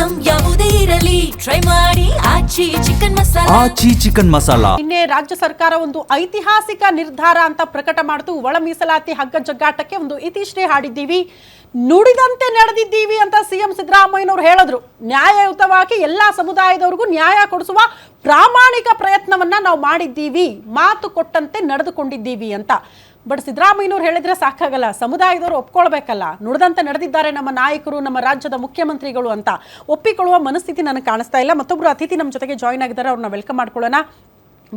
Item ಯಾವುದೇ ಇರಲಿ try ಮಾಡಿ ಆಚಿ ಚಿಕನ್ ಮಸಾಲಾ. ಆಚಿ ಚಿಕನ್ ಮಸಾಲಾ. ನಿನ್ನೆ ರಾಜ್ಯ ಸರ್ಕಾರ ಒಂದು ಐತಿಹಾಸಿಕ ನಿರ್ಧಾರ ಅಂತ ಪ್ರಕಟ ಮಾಡಿತು. ಒಳ ಮೀಸಲಾತಿ ಹಗ್ಗ ಜಗ್ಗಾಟಕ್ಕೆ ಒಂದು ಇತಿಶ್ರೀ ಹಾಡಿದ್ದೀವಿ, ನುಡಿದಂತೆ ನಡೆದಿದ್ದೀವಿ ಅಂತ ಸಿಎಂ ಸಿದ್ದರಾಮಯ್ಯನವರು ಹೇಳಿದ್ರು. ನ್ಯಾಯಯುತವಾಗಿ ಎಲ್ಲಾ ಸಮುದಾಯದವರಿಗೂ ನ್ಯಾಯ ಕೊಡಿಸುವ ಪ್ರಾಮಾಣಿಕ ಪ್ರಯತ್ನವನ್ನ ನಾವು ಮಾಡಿದ್ದೀವಿ, ಮಾತು ಕೊಟ್ಟಂತೆ ನಡೆದುಕೊಂಡಿದ್ದೀವಿ ಅಂತ. ಬಟ್ ಸಿದ್ದರಾಮಯ್ಯನವರು ಹೇಳಿದ್ರೆ ಸಾಕಾಗಲ್ಲ, ಸಮುದಾಯದವರು ಒಪ್ಕೊಳ್ಬೇಕಲ್ಲ. ನುಡಿದಂತೆ ನಡೆದಿದ್ದಾರೆ ನಮ್ಮ ನಾಯಕರು, ನಮ್ಮ ರಾಜ್ಯದ ಮುಖ್ಯಮಂತ್ರಿಗಳು ಅಂತ ಒಪ್ಪಿಕೊಳ್ಳುವ ಮನಸ್ಥಿತಿ ನನಗೆ ಕಾಣಿಸ್ತಾ ಇಲ್ಲ. ಮತ್ತೊಬ್ಬರು ಅತಿಥಿ ನಮ್ಮ ಜೊತೆಗೆ ಜಾಯ್ನ್ ಆಗಿದ್ದಾರೆ, ಅವ್ರನ್ನ ವೆಲ್ಕಮ್ ಮಾಡ್ಕೊಳ್ಳೋಣ.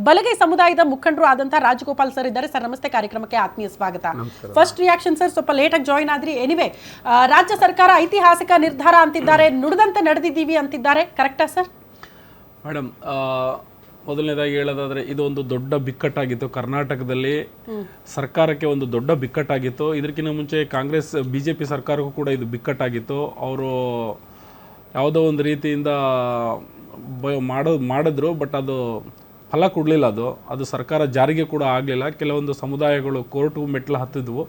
ಬಲಗೈ ಸಮುದಾಯದ ಮುಖಂಡರು ಆದಂತಹ ರಾಜಗೋಪಾಲ್ ಸರ್ ಇದ್ದಾರೆ. ಸರ್ ನಮಸ್ತೆ, ಕಾರ್ಯಕ್ರಮಕ್ಕೆ ಆತ್ಮೀಯ ಸ್ವಾಗತ. ಫಸ್ಟ್ ರಿಯಾಕ್ಷನ್ ಸರ್, ಸ್ವಲ್ಪ ಲೇಟಾಗಿ ಜಾಯ್ನ್ ಆದ್ರಿ. ಎನಿವೆ, ರಾಜ್ಯ ಸರ್ಕಾರ ಐತಿಹಾಸಿಕ ನಿರ್ಧಾರ ಅಂತಿದ್ದಾರೆ, ನುಡಿದಂತೆ ನಡೆದಿದ್ದೀವಿ ಅಂತಿದ್ದಾರೆ, ಕರೆಕ್ಟಾ ಸರ್? ಮೇಡಮ್, ಮೊದಲನೇದಾಗಿ ಹೇಳೋದಾದ್ರೆ ಇದು ಒಂದು ದೊಡ್ಡ ಬಿಕ್ಕಟ್ಟಾಗಿತ್ತು ಕರ್ನಾಟಕದಲ್ಲಿ. ಸರ್ಕಾರಕ್ಕೆ ಒಂದು ದೊಡ್ಡ ಬಿಕ್ಕಟ್ಟಾಗಿತ್ತು. ಇದಕ್ಕಿಂತ ಮುಂಚೆ ಕಾಂಗ್ರೆಸ್ BJP ಸರ್ಕಾರಕ್ಕೂ ಕೂಡ ಇದು ಬಿಕ್ಕಟ್ಟಾಗಿತ್ತು. ಅವರು ಯಾವುದೋ ಒಂದು ರೀತಿಯಿಂದ ಮಾಡಿದ್ರು, ಬಟ್ ಅದು ಫಲ ಕೊಡಲಿಲ್ಲ. ಅದು ಸರ್ಕಾರ ಜಾರಿಗೆ ಕೂಡ ಆಗಲಿಲ್ಲ. ಕೆಲವೊಂದು ಸಮುದಾಯಗಳು ಕೋರ್ಟು ಮೆಟ್ಲು ಹತ್ತಿದ್ವು.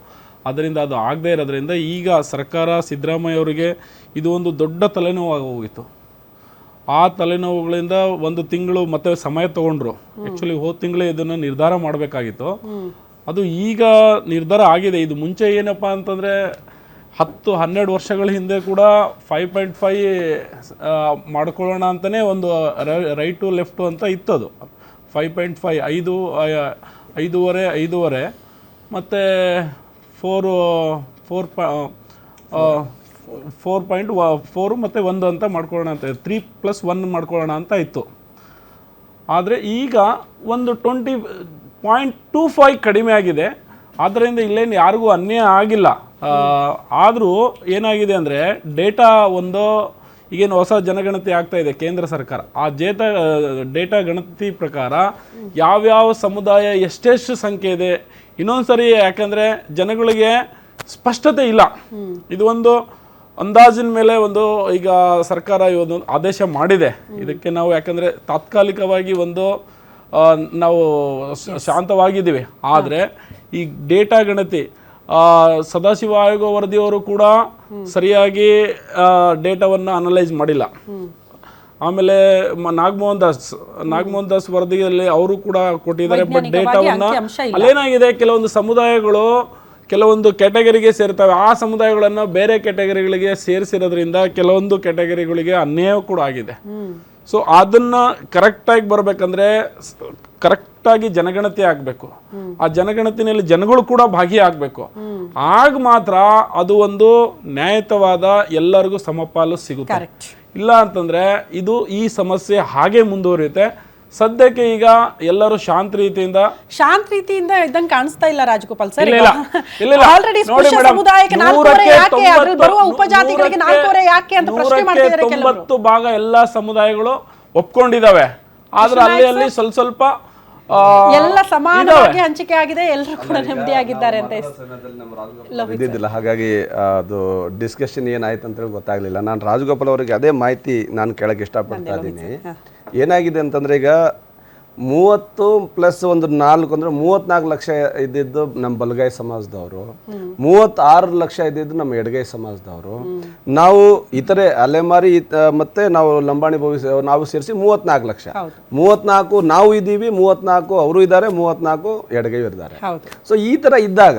ಅದರಿಂದ ಅದು ಆಗದೇ ಇರೋದ್ರಿಂದ ಈಗ ಸರ್ಕಾರ ಸಿದ್ದರಾಮಯ್ಯ ಅವರಿಗೆ ಇದು ಒಂದು ದೊಡ್ಡ ತಲೆನೋವಾಗಿ ಹೋಗಿತ್ತು. ಆ ತಲೆನೋವುಗಳಿಂದ ಒಂದು ತಿಂಗಳು ಮತ್ತೆ ಸಮಯ ತಗೊಂಡ್ರು. ಆ್ಯಕ್ಚುಲಿ ಹೋದ ತಿಂಗಳೇ ಇದನ್ನು ನಿರ್ಧಾರ ಮಾಡಬೇಕಾಗಿತ್ತು. ಅದು ಈಗ ನಿರ್ಧಾರ ಆಗಿದೆ. ಇದು ಮುಂಚೆ ಏನಪ್ಪ ಅಂತಂದರೆ 10-12 ವರ್ಷಗಳ ಹಿಂದೆ ಕೂಡ 5.5 ಮಾಡ್ಕೊಳ್ಳೋಣ ಅಂತಲೇ ಒಂದು ರೈಟ್ ಟು ಲೆಫ್ಟು ಅಂತ ಇತ್ತು. ಅದು 5.5 5.5 ಮತ್ತು 4.4 ಮತ್ತು 1 ಅಂತ ಮಾಡ್ಕೊಳ್ಳೋಣ ಅಂತ, 3+1 ಮಾಡ್ಕೊಳ್ಳೋಣ ಅಂತ ಇತ್ತು. ಆದರೆ ಈಗ ಒಂದು 20.25 ಕಡಿಮೆ ಆಗಿದೆ. ಆದ್ದರಿಂದ ಇಲ್ಲೇನು ಯಾರಿಗೂ ಅನ್ಯಾಯ ಆಗಿಲ್ಲ. ಆದರೂ ಏನಾಗಿದೆ ಅಂದರೆ ಡೇಟಾ ಈಗೇನು ಹೊಸ ಜನಗಣತಿ ಆಗ್ತಾ ಇದೆ ಕೇಂದ್ರ ಸರ್ಕಾರ, ಆ ಡೇಟಾ ಗಣತಿ ಪ್ರಕಾರ ಯಾವ್ಯಾವ ಸಮುದಾಯ ಎಷ್ಟೆಷ್ಟು ಸಂಖ್ಯೆ ಇದೆ ಇನ್ನೊಂದು ಸರಿ, ಯಾಕಂದರೆ ಜನಗಳಿಗೆ ಸ್ಪಷ್ಟತೆ ಇಲ್ಲ. ಇದು ಒಂದು ಅಂದಾಜಿನ ಮೇಲೆ ಈಗ ಸರ್ಕಾರ ಇವತ್ತು ಆದೇಶ ಮಾಡಿದೆ. ಇದಕ್ಕೆ ನಾವು ಯಾಕಂದರೆ ತಾತ್ಕಾಲಿಕವಾಗಿ ನಾವು ಶಾಂತವಾಗಿದ್ದೀವಿ. ಆದರೆ ಈ ಡೇಟಾ ಗಣತಿ ಸದಾಶಿವ ಆಯೋಗ ವರದಿಯವರು ಕೂಡ ಸರಿಯಾಗಿ ಡೇಟಾವನ್ನು ಅನಲೈಸ್ ಮಾಡಿಲ್ಲ. ಆಮೇಲೆ ನಾಗಮೋಹನ್ ದಾಸ್ ವರದಿಯಲ್ಲಿ ಅವರು ಕೂಡ ಕೊಟ್ಟಿದ್ದಾರೆ. ಬಟ್ ಡೇಟಾವನ್ನು ಅಲ್ಲೇನಾಗಿದೆ, ಕೆಲವೊಂದು ಸಮುದಾಯಗಳು ಕೆಲವೊಂದು ಕ್ಯಾಟಗರಿಗೆ ಸೇರ್ತವೆ. ಆ ಸಮುದಾಯಗಳನ್ನು ಬೇರೆ ಕ್ಯಾಟಗರಿಗಳಿಗೆ ಸೇರಿಸಿರೋದ್ರಿಂದ ಕೆಲವೊಂದು ಕ್ಯಾಟಗರಿಗಳಿಗೆ ಅನ್ಯಾಯ ಕೂಡ ಆಗಿದೆ. ಸೊ ಅದನ್ನ ಕರೆಕ್ಟಾಗಿ ಬರಬೇಕಂದ್ರೆ ಕರೆಕ್ಟಾಗಿ ಜನಗಣತಿ ಆಗಬೇಕು. ಆ ಜನಗಣತಿನಲ್ಲಿ ಜನಗಳು ಕೂಡ ಭಾಗಿಯಾಗಬೇಕು. ಆಗ ಮಾತ್ರ ಅದು ಒಂದು ನ್ಯಾಯಯುತವಾದ ಎಲ್ಲರಿಗೂ ಸಮಪಾಲು ಸಿಗುತ್ತೆ. ಇಲ್ಲ ಅಂತಂದ್ರೆ ಈ ಸಮಸ್ಯೆ ಹಾಗೆ ಮುಂದುವರಿಯುತ್ತೆ. ಸದ್ಯಕ್ಕೆ ಈಗ ಎಲ್ಲರೂ ಶಾಂತ ರೀತಿಯಿಂದ ಇದ್ದಂಗೆ ಕಾಣಿಸ್ತಾ ಇಲ್ಲ ರಾಜಗೋಪಾಲ್ ಸರ್. ಆಲ್ರೆಡಿ 90% ಭಾಗ ಎಲ್ಲ ಸಮುದಾಯಗಳು ಒಪ್ಕೊಂಡಿದ್ದಾವೆ. ಆದ್ರೆ ಅಲ್ಲಿ ಸ್ವಲ್ಪ ಎಲ್ಲ ಸಮಾನವಾಗಿ ಹಂಚಿಕೆ ಆಗಿದೆ, ಎಲ್ಲರೂ ಕೂಡ ನೆಮ್ಮದಿಯಾಗಿದ್ದಾರೆ ಅಂತ ಇದ್ದಿದ್ದಿಲ್ಲ. ಹಾಗಾಗಿ ಅದು ಡಿಸ್ಕಷನ್ ಏನಾಯ್ತು ಅಂತ ಹೇಳಿ ಗೊತ್ತಾಗ್ಲಿಲ್ಲ. ನಾನು ರಾಜಗೋಪಾಲ್ ಅವರಿಗೆ ಅದೇ ಮಾಹಿತಿ ನಾನು ಕೇಳಕ್ಕೆ ಇಷ್ಟಪಡ್ತಾ ಇದ್ದೀನಿ. ಏನಾಗಿದೆ ಅಂತಂದ್ರೆ ಈಗ 30+1 4 ಅಂದ್ರೆ 34 ಲಕ್ಷ ಇದ್ದಿದ್ದು ನಮ್ಮ ಬಲಗೈ ಸಮಾಜದವರು, 36 ಲಕ್ಷ ಇದ್ದಿದ್ದು ನಮ್ಮ ಎಡಗೈ ಸಮಾಜದವರು. ನಾವು ಇತರೆ ಅಲೆಮಾರಿ ಮತ್ತೆ ನಾವು ಲಂಬಾಣಿ ಭವಿಷ್ಯ ನಾವು ಸೇರಿಸಿ 34 ಲಕ್ಷ. 34 ನಾವು ಇದ್ದೀವಿ, 34 ಅವರು ಇದ್ದಾರೆ, 34 ಎಡಗೈ ಇದ್ದಾರೆ. ಸೊ ಈ ತರ ಇದ್ದಾಗ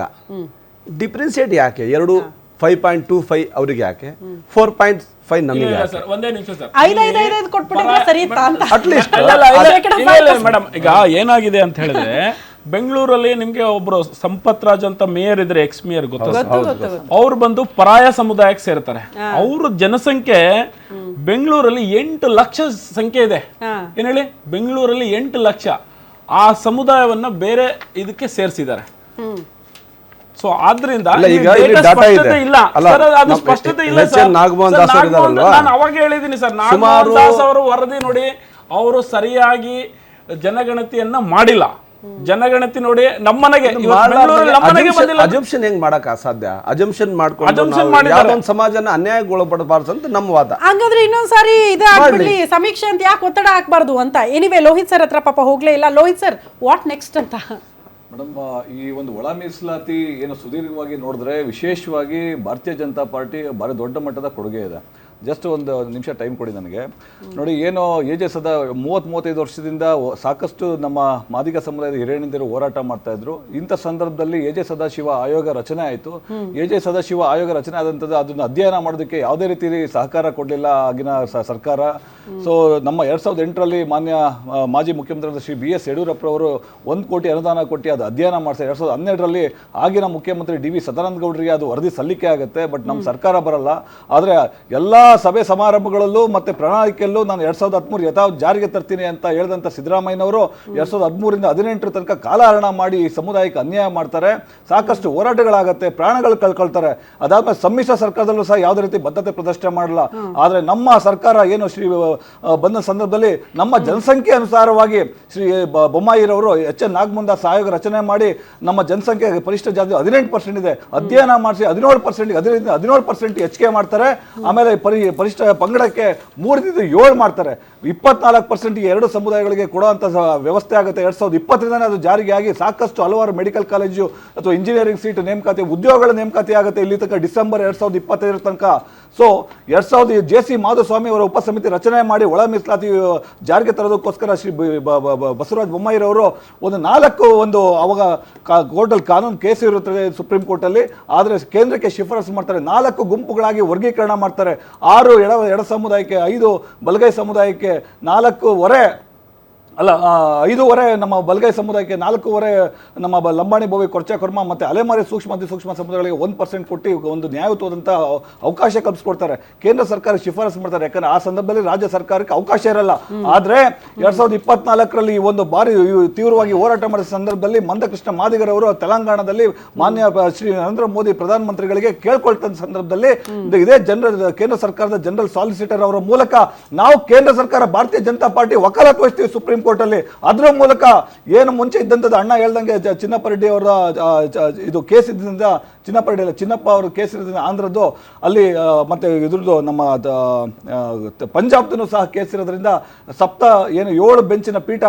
ಡಿಫ್ರೆನ್ಸಿಯೇಟ್ ಯಾಕೆ? 5.25 ಅವರಿಗೆ ಯಾಕೆ, 4.5 ನಮಗೆ? ಮೇಡಮ್, ಈಗ ಏನಾಗಿದೆ ಅಂತ ಹೇಳಿದ್ರೆ, ಬೆಂಗಳೂರಲ್ಲಿ ನಿಮ್ಗೆ ಒಬ್ರು ಸಂಪತ್ ರಾಜ್ ಅಂತ ಮೇಯರ್ ಇದ್ರೆ, ಎಕ್ಸ್ ಮೇಯರ್ ಗೊತ್ತ, ಅವ್ರು ಬಂದು ಪರಾಯ ಸಮುದಾಯಕ್ಕೆ ಸೇರ್ತಾರೆ. ಅವ್ರ ಜನಸಂಖ್ಯೆ ಬೆಂಗಳೂರಲ್ಲಿ 8 ಲಕ್ಷ ಸಂಖ್ಯೆ ಇದೆ. ಏನ್ ಹೇಳಿ, ಬೆಂಗಳೂರಲ್ಲಿ 8 ಲಕ್ಷ. ಆ ಸಮುದಾಯವನ್ನ ಬೇರೆ ಇದಕ್ಕೆ ಸೇರಿಸಿದ್ದಾರೆ. ಸೊ ಆದ್ರಿಂದ ನಾಗಮೋಹನ್ ದಾಸ್ ನಾನು ಅವಾಗ ಹೇಳಿದ್ದೀನಿ ಸರ್, ನಾಗಮೋಹನ್ ದಾಸ್ ಅವರು ವರದಿ ನೋಡಿ, ಅವರು ಸರಿಯಾಗಿ ಜನಗಣತಿಯನ್ನ ಮಾಡಿಲ್ಲ. ಜನಗಣತಿ ನೋಡಿ ನಮ್ಮನೆಗೆ ಅಜಂಪ್ಷನ್ ಹೆಂಗ್ ಮಾಡಕ್ ಅಸಾಧ್ಯ? ಅಜಂಪ್ಷನ್ ಮಾಡ್ಕೊಂಡು ಸಮಾಜನ ಅನ್ಯಾಯಗೊಳಪಡಬಾರ್ದು ಅಂತ ನಮ್ಮ ವಾದ. ಹಂಗಾದ್ರೆ ಇನ್ನೊಂದ್ಸಾರಿ ಇದಾಗ್ಬಿಡ್ಲಿ, ಸಮೀಕ್ಷೆ ಅಂತ ಯಾಕೆ ಒತ್ತಡ ಹಾಕ್ಬಾರ್ದು ಅಂತ. ಎನಿವೆ, ಲೋಹಿತ್ ಸರ್ ಹತ್ರ ಪಾಪ ಹೋಗ್ಲೇ ಇಲ್ಲ. ಲೋಹಿತ್ ಸರ್, ವಾಟ್ ನೆಕ್ಸ್ಟ್ ಅಂತ? ಮೇಡಮ್, ಈ ಒಂದು ಒಳ ಮೀಸಲಾತಿ ಏನು ಸುದೀರ್ಘವಾಗಿ ನೋಡಿದ್ರೆ, ವಿಶೇಷವಾಗಿ ಭಾರತೀಯ ಜನತಾ ಪಾರ್ಟಿ ಭಾರಿ ದೊಡ್ಡ ಮಟ್ಟದ ಕೊಡುಗೆ ಇದೆ. ಜಸ್ಟ್ ಒಂದು ನಿಮಿಷ ಟೈಮ್ ಕೊಡಿ ನನಗೆ. ನೋಡಿ, ಏನು ಎಜೆ ಸದಾ 30-35 ವರ್ಷದಿಂದ ಸಾಕಷ್ಟು ನಮ್ಮ ಮಾದಿಗ ಸಮುದಾಯದ ಹಿರಿಯರಿಂದರು ಹೋರಾಟ ಮಾಡ್ತಾ ಇದ್ರು. ಇಂಥ ಸಂದರ್ಭದಲ್ಲಿ ಎಜೆ ಸದಾಶಿವ ಆಯೋಗ ರಚನೆ ಆಯಿತು. ಎಜೆ ಸದಾಶಿವ ಆಯೋಗ ರಚನೆ ಆದಂಥದ್ದು ಅದನ್ನು ಅಧ್ಯಯನ ಮಾಡೋದಕ್ಕೆ ಯಾವುದೇ ರೀತಿ ಸಹಕಾರ ಕೊಡಲಿಲ್ಲ ಆಗಿನ ಸರ್ಕಾರ. ಸೊ ನಮ್ಮ 2008ರಲ್ಲಿ ಮಾನ್ಯ ಮಾಜಿ ಮುಖ್ಯಮಂತ್ರಿಯಾದ ಶ್ರೀ BS ಯಡಿಯೂರಪ್ಪರವರು 1 ಕೋಟಿ ಅನುದಾನ ಕೊಟ್ಟು ಅದು ಅಧ್ಯಯನ ಮಾಡಿಸಿ 2012ರಲ್ಲಿ ಆಗಿನ ಮುಖ್ಯಮಂತ್ರಿ DV ಸದಾನಂದ ಗೌಡರಿಗೆ ಅದು ವರದಿ ಸಲ್ಲಿಕೆ ಆಗುತ್ತೆ. ಬಟ್ ನಮ್ಮ ಸರ್ಕಾರ ಬರಲ್ಲ. ಆದರೆ ಎಲ್ಲ ಸಭೆ ಸಮಾರಂಭಗಳಲ್ಲೂ ಮತ್ತು ಪ್ರಣಾಳಿಕೆಯಲ್ಲೂ ನಾನು 2013 ಯಥಾವತ್ ಜಾರಿಗೆ ತರ್ತೀನಿ ಅಂತ ಹೇಳಿದಂಥ ಸಿದ್ದರಾಮಯ್ಯನವರು 2013ರಿಂದ 2018 ತನಕ ಕಾಲಹರಣ ಮಾಡಿ ಈ ಸಮುದಾಯಕ್ಕೆ ಅನ್ಯಾಯ ಮಾಡ್ತಾರೆ. ಸಾಕಷ್ಟು ಹೋರಾಟಗಳಾಗತ್ತೆ, ಪ್ರಾಣಗಳು ಕಳ್ಕೊಳ್ತಾರೆ. ಅದಾದ್ಮೇಲೆ ಸಮ್ಮಿಶ್ರ ಸರ್ಕಾರದಲ್ಲೂ ಸಹ ಯಾವುದೇ ರೀತಿ ಬದ್ಧತೆ ಪ್ರದರ್ಶನ ಮಾಡಲ್ಲ. ಆದರೆ ನಮ್ಮ ಸರ್ಕಾರ ಏನು ಶ್ರೀ ಬಂದ ಸಂದರ್ಭದಲ್ಲಿ ನಮ್ಮ ಜನಸಂಖ್ಯೆ ಅನುಸಾರವಾಗಿ ಶ್ರೀ ಬೊಮ್ಮಾಯಿರವರು HN ನಾಗಮೋಹನ್ ಆಯೋಗ ರಚನೆ ಮಾಡಿ ನಮ್ಮ ಜನಸಂಖ್ಯೆ ಪರಿಷ್ಠ ಜಾತಿ 18% ಇದೆ, ಅಧ್ಯಯನ ಮಾಡಿಸಿ 17%, 17% ಹೆಚ್ಚಿಗೆ ಮಾಡ್ತಾರೆ. ಆಮೇಲೆ ಪರಿಷ್ಠ ಪಂಗಡಕ್ಕೆ 3 7 ಮಾಡ್ತಾರೆ. 24% 2 ಸಮುದಾಯಗಳಿಗೆ ಕೊಡುವಂಥ ವ್ಯವಸ್ಥೆ ಆಗುತ್ತೆ. 2020ರಿಂದನೇ ಅದು ಜಾರಿಗೆ ಆಗಿ ಸಾಕಷ್ಟು ಹಲವಾರು ಮೆಡಿಕಲ್ ಕಾಲೇಜು ಅಥವಾ ಇಂಜಿನಿಯರಿಂಗ್ ಸೀಟ್ ನೇಮಕಾತಿ, ಉದ್ಯೋಗಗಳ ನೇಮಕಾತಿ ಆಗುತ್ತೆ ಇಲ್ಲಿ ತನಕ ಡಿಸೆಂಬರ್ 2025 ತನಕ. ಸೊ 2000 JC ಮಾಧುಸ್ವಾಮಿ ಅವರ ಉಪಸಮಿತಿ ರಚನೆ ಮಾಡಿ ಒಳ ಮೀಸಲಾತಿ ಜಾರಿಗೆ ತರೋದಕ್ಕೋಸ್ಕರ ಶ್ರೀ ಬಸವರಾಜ ಬೊಮ್ಮಾಯಿರವರು ಒಂದು 4 ಅವಾಗ ಕೋರ್ಟಲ್ಲಿ ಕಾನೂನು ಕೇಸ್ ಇರುತ್ತದೆ ಸುಪ್ರೀಂ ಕೋರ್ಟಲ್ಲಿ. ಆದರೆ ಕೇಂದ್ರಕ್ಕೆ ಶಿಫಾರಸು ಮಾಡ್ತಾರೆ. 4 ಗುಂಪುಗಳಾಗಿ ವರ್ಗೀಕರಣ ಮಾಡ್ತಾರೆ. 6 ಎಡ ಸಮುದಾಯಕ್ಕೆ, 5 ಬಲಗೈ ಸಮುದಾಯಕ್ಕೆ, 5.5 ನಮ್ಮ ಬಲಗೈ ಸಮುದಾಯಕ್ಕೆ, 4.5 ನಮ್ಮ ಲಂಬಾಣಿ ಬೋವಿ ಕೊರ್ಚಾ ಕೊರ್ಮ ಮತ್ತು ಅಲೆಮಾರಿ ಸೂಕ್ಷ್ಮ ಅತಿ ಸೂಕ್ಷ್ಮ ಸಮುದಾಯಗಳಿಗೆ 1% ಕೊಟ್ಟು ಒಂದು ನ್ಯಾಯಯುತವಾದಂಥ ಅವಕಾಶ ಕಲ್ಪಿಸ್ಕೊಡ್ತಾರೆ. ಕೇಂದ್ರ ಸರ್ಕಾರ ಶಿಫಾರಸು ಮಾಡ್ತಾರೆ. ಯಾಕಂದ್ರೆ ಆ ಸಂದರ್ಭದಲ್ಲಿ ರಾಜ್ಯ ಸರ್ಕಾರಕ್ಕೆ ಅವಕಾಶ ಇರಲ್ಲ. ಆದರೆ 2024ರಲ್ಲಿ ಈ ಒಂದು ಬಾರಿ ತೀವ್ರವಾಗಿ ಹೋರಾಟ ಮಾಡಿದ ಸಂದರ್ಭದಲ್ಲಿ ಮಂದಕೃಷ್ಣ ಮಾದಿಗರವರು ತೆಲಂಗಾಣದಲ್ಲಿ ಮಾನ್ಯ ಶ್ರೀ ನರೇಂದ್ರ ಮೋದಿ ಪ್ರಧಾನಮಂತ್ರಿಗಳಿಗೆ ಕೇಳ್ಕೊಳ್ತ ಸಂದರ್ಭದಲ್ಲಿ ಇದೇ ಕೇಂದ್ರ ಸರ್ಕಾರದ ಜನರಲ್ ಸಾಲಿಸಿಟರ್ ಅವರ ಮೂಲಕ ನಾವು ಕೇಂದ್ರ ಸರ್ಕಾರ ಭಾರತೀಯ ಜನತಾ ಪಾರ್ಟಿ ವಕಾಲತ್ ವಹಿಸ್ತೀವಿ ಸುಪ್ರೀಂ ಕೋರ್ಟಲ್ಲಿ. ಅದರ ಮೂಲಕ ಏನು ಮುಂಚೆ ಇದ್ದಂಥದ್ದು ಅಣ್ಣ ಹೇಳ್ದಂಗೆ ಚಿನ್ನಪ್ಪ ರೆಡ್ಡಿ ಅವರ ಇದು ಕೇಸ್ ಇದ್ದಿಂದ, ಚಿನ್ನಪ್ಪ ಅವರ ಕೇಸ್ ಇರೋದ್ರಿಂದ ಆಂಧ್ರದ್ದು ಅಲ್ಲಿ ಮತ್ತೆ ಇದ್ರದ್ದು ನಮ್ಮ ಪಂಜಾಬ್ದೂ ಸಹ ಕೇಸ್ ಇರೋದ್ರಿಂದ 7 ಬೆಂಚಿನ ಪೀಠ